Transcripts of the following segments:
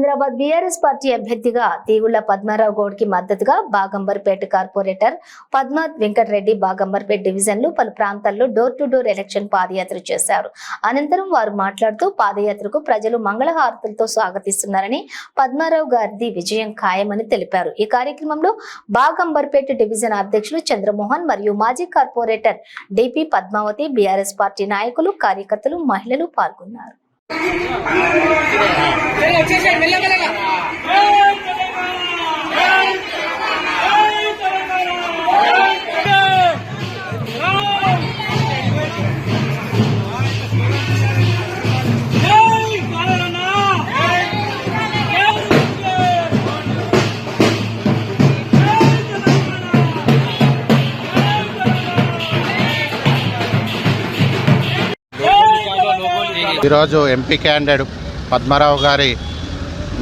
Secunderabad BRS party అభ్యర్థిగా తీగుళ్ల పద్మారావు గౌడ్కి మద్దతుగా Bagh Amberpet corporator పద్మాత్ Venkatareddy Bagh Amberpet డివిజన్లు పలు ప్రాంతాల్లో డోర్ టు డోర్ ఎలక్షన్ పాదయాత్ర చేశారు. అనంతరం వారు మాట్లాడుతూ పాదయాత్రకు ప్రజలు మంగళహారతులతో స్వాగతిస్తున్నారని, పద్మారావు గారిది విజయం ఖాయమని తెలిపారు. ఈ కార్యక్రమంలో బాగంబర్పేట డివిజన్ అధ్యక్షులు చంద్రమోహన్ మరియు మాజీ corporator D P Padmavathi, BRS party నాయకులు, కార్యకర్తలు, మహిళలు పాల్గొన్నారు. ఈరోజు ఎంపీ క్యాండిడేట్ పద్మారావు గారి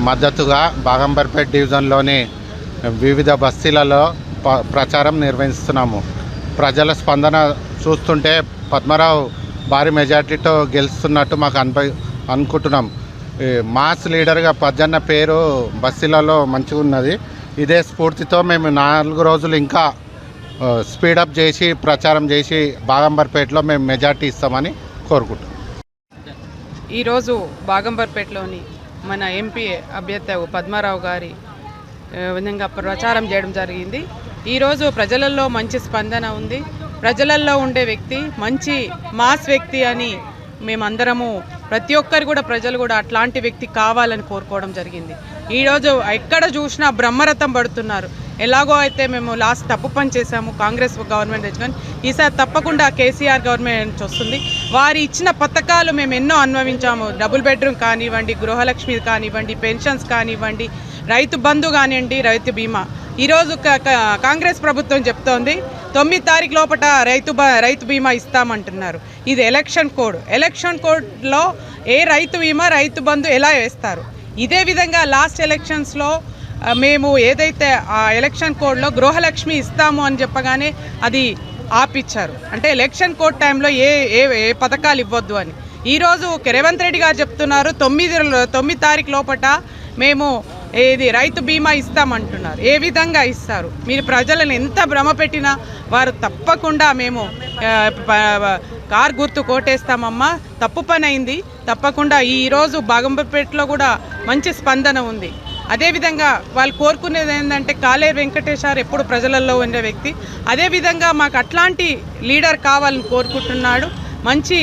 మద్దతుగా బాగంబర్పేట డివిజన్లోని వివిధ బస్తీలలో ప్రచారం నిర్వహిస్తున్నాము. ప్రజల స్పందన చూస్తుంటే పద్మారావు భారీ మెజార్టీతో గెలుస్తున్నట్టు మాకు అనుకుంటున్నాం. మాస్ లీడర్గా పద్మన్న పేరు బస్తీలలో మంచిగా ఉన్నది. ఇదే స్ఫూర్తితో మేము 4 రోజులు ఇంకా స్పీడప్ చేసి ప్రచారం చేసి బాగంబర్పేటలో మేము మెజార్టీ ఇస్తామని కోరుకుంటున్నాం. ఈరోజు బాగంబర్పేటలోని మన ఎంపీ అభ్యర్థి పద్మారావు గారి విధంగా ప్రచారం చేయడం జరిగింది. ఈరోజు ప్రజలలో మంచి స్పందన ఉంది. ప్రజలలో ఉండే వ్యక్తి మంచి మాస్ వ్యక్తి అని మేమందరము ప్రతి ఒక్కరు కూడా ప్రజలు కూడా అట్లాంటి వ్యక్తి కావాలని కోరుకోవడం జరిగింది. ఈరోజు ఎక్కడ చూసినా బ్రహ్మరథం పడుతున్నారు. ఎలాగో అయితే మేము లాస్ట్ తప్పు పని చేశాము, కాంగ్రెస్ గవర్నమెంట్ తెచ్చుకొని ఈసారి తప్పకుండా కేసీఆర్ గవర్నమెంట్ వస్తుంది. వారి ఇచ్చిన పథకాలు మేము ఎన్నో అనుభవించాము. డబుల్ బెడ్రూమ్ కానివ్వండి, గృహలక్ష్మి కానివ్వండి, పెన్షన్స్ కానివ్వండి, రైతు బంధు కానివ్వండి, రైతు బీమా. ఈరోజు కాంగ్రెస్ ప్రభుత్వం చెప్తోంది 9 తారీఖు లోపల రైతు బీమా ఇస్తామంటున్నారు. ఇది ఎలక్షన్ కోడ్. ఎలక్షన్ కోడ్లో ఏ రైతు బీమా, రైతు బంధు ఎలా వేస్తారు? ఇదే విధంగా లాస్ట్ ఎలక్షన్స్లో మేము ఏదైతే ఆ ఎలక్షన్ కోడ్లో గృహలక్ష్మి ఇస్తాము అని చెప్పగానే అది ఆపిచ్చారు. అంటే ఎలక్షన్ కోడ్ టైంలో ఏ పథకాలు ఇవ్వద్దు అని. ఈరోజు రేవంత్ రెడ్డి గారు చెప్తున్నారు 9 తారీఖు లోపల మేము రైతు బీమా ఇస్తామంటున్నారు. ఏ విధంగా ఇస్తారు? మీరు ప్రజలను ఎంత భ్రమ పెట్టినా వారు తప్పకుండా మేము కార్ గుర్తు కోటేస్తామమ్మా, తప్పు పని అయింది, తప్పకుండా ఈరోజు బాగంబర్పేటలో కూడా మంచి స్పందన ఉంది. అదేవిధంగా వాళ్ళు కోరుకునేది ఏంటంటే కాలేరు వెంకటేశ్వర ఎప్పుడు ప్రజలలో ఉండే వ్యక్తి. అదేవిధంగా మాకు అట్లాంటి లీడర్ కావాలని కోరుకుంటున్నాడు. మంచి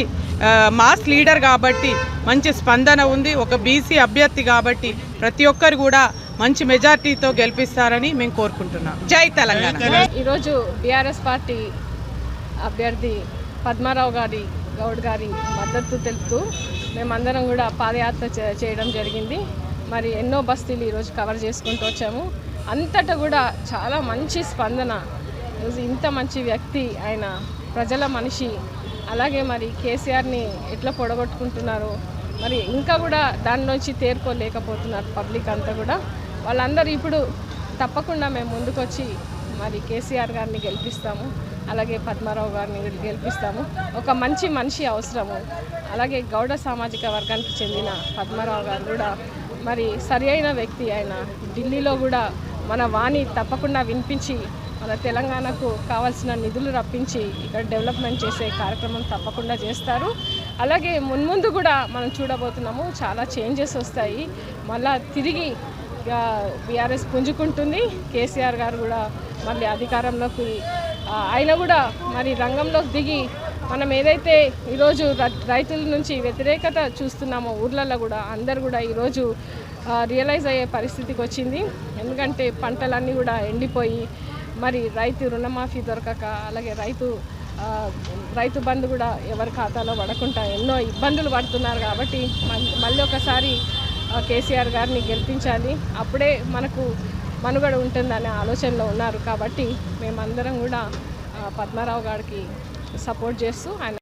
మాస్ లీడర్ కాబట్టి మంచి స్పందన ఉంది. ఒక బీసీ అభ్యర్థి కాబట్టి ప్రతి ఒక్కరు కూడా మంచి మెజార్టీతో గెలిపిస్తారని మేము కోరుకుంటున్నాం. జై తెలంగాణ. ఈరోజు బీఆర్ఎస్ పార్టీ అభ్యర్థి పద్మారావు గౌడ్ గారి మద్దతు తెలుపుతూ మేమందరం కూడా పాదయాత్ర చేయడం జరిగింది. మరి ఎన్నో బస్తీలు ఈరోజు కవర్ చేసుకుంటూ వచ్చాము. అంతటా కూడా చాలా మంచి స్పందన. ఈరోజు ఇంత మంచి వ్యక్తి, ఆయన ప్రజల మనిషి, అలాగే మరి కేసీఆర్ని ఎట్లా పొడగొట్టుకుంటున్నారు, మరి ఇంకా కూడా దానిలోంచి తేరుకోలేకపోతున్నారు పబ్లిక్ అంతా కూడా. వాళ్ళందరూ ఇప్పుడు తప్పకుండా మేము ముందుకొచ్చి మరి కేసీఆర్ గారిని గెలిపిస్తాము, అలాగే పద్మారావు గారిని గెలిపిస్తాము. ఒక మంచి మనిషి అవసరము. అలాగే గౌడ సామాజిక వర్గానికి చెందిన పద్మారావు గారు కూడా మరి సరి అయిన వ్యక్తి. ఆయన ఢిల్లీలో కూడా మన వాణి తప్పకుండా వినిపించి మన తెలంగాణకు కావాల్సిన నిధులు రప్పించి ఇక్కడ డెవలప్మెంట్ చేసే కార్యక్రమం తప్పకుండా చేస్తారు. అలాగే మున్ముందు కూడా మనం చూడబోతున్నాము, చాలా చేంజెస్ వస్తాయి. మళ్ళా తిరిగి బీఆర్ఎస్ పుంజుకుంటుంది. కేసీఆర్ గారు కూడా మళ్ళీ అధికారంలోకి ఆయన కూడా మరి రంగంలోకి దిగి మనం ఏదైతే ఈరోజు రైతుల నుంచి వ్యతిరేకత చూస్తున్నామో ఊర్లలో కూడా అందరు కూడా ఈరోజు రియలైజ్ అయ్యే పరిస్థితికి వచ్చింది. ఎందుకంటే పంటలన్నీ కూడా ఎండిపోయి మరి రైతు రుణమాఫీ దొరకక, అలాగే రైతు బంధు కూడా ఎవరి ఖాతాలో పడకుండా ఎన్నో ఇబ్బందులు పడుతున్నారు. కాబట్టి మళ్ళీ ఒకసారి కేసీఆర్ గారిని గెలిపించాలి, అప్పుడే మనకు మనుగడ ఉంటుందనే ఆలోచనలో ఉన్నారు. కాబట్టి మేమందరం కూడా పద్మారావు గారికి సపోర్ట్ చేస్తూ ఆయన